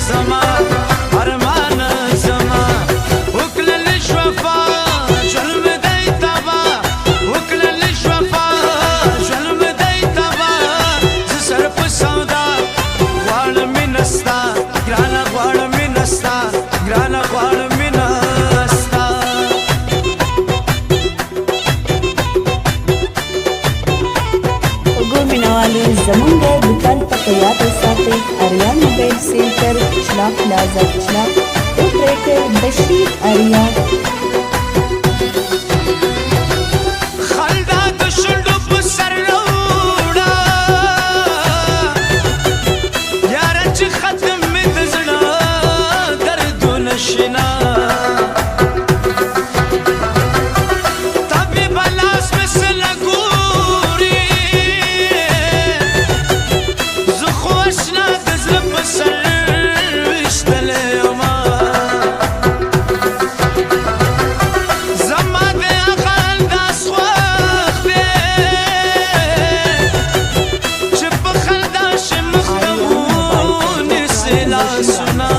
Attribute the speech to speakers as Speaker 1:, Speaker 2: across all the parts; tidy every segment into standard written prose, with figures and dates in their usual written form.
Speaker 1: زما ارمان زما وکړل شوفا ژوند مې دی تبا وکړل شوفا ژوند مې دی تبا زه سر په سودا غواړم مینه ستا ګرانه غواړم مینه ستا ګرانه غواړم مینه ستا
Speaker 2: وګو مینوالو زمونږ د دکان پته یاد وساتئ اریان موبایل سینټر چلاق پلازا چلاق اپریټر بشیر اریان
Speaker 1: خلدا د شونډو په سر راوړه یاره چې ختم مې د زړه دردونه شینا طبیب لاس مې سله ګوري زه خو اشنا د زړه په سر ویشتلی یمه زما د هغه انداز خوښ دی چې په خندا شي مخ ته ونیسي لاسونه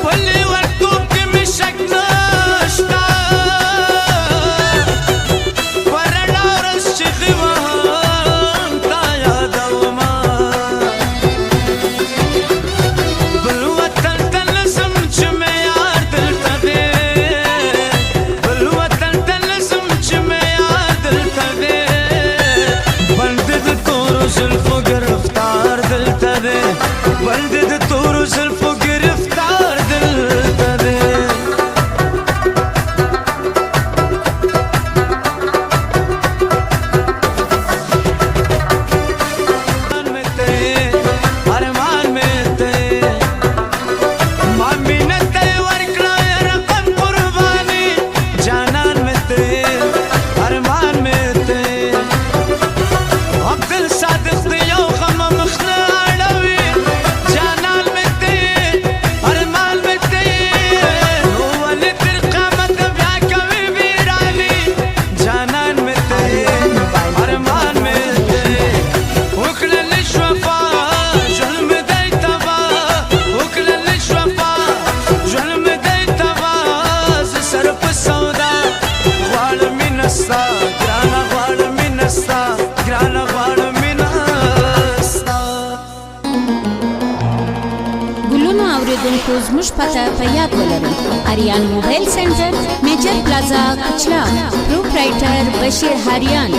Speaker 1: په لیونتوب کې مې شک نشته په رڼا ورځ چیغې وهم تا یادومه بل وطن ته نه ځم چې مې یار دلته دی بل وطن ته نه ځم چې مې یار دلته دی بند د تورو زلفو گرفتار دلته دی بند د تورو زلفو گرفتار دلته دی ارمان مې ته ما مینه ته ورکړه رقم قرباني جانان مې ته ارمان مې ته عبد الصادق دی یو غم مخ نه اړوي جانان مې ته ارمان مې ته نو ولې تر قیامت بیا کوي ویراني جانان مې ته ارمان مې ته وکړل شوفا ژوند مې دی تبا وکړل شوفا ژوند مې دی تبا زه سر په سودا غواړم مینه ستا ګرانه غواړم مینه ستا ګرانه غواړم مینه ستا
Speaker 3: ګلونو اوریدونکو زموږ پته په یاد ولرئ اریان موبایل سینټر میجر پلازا کچلاغ پروپرایټر بشیر هریان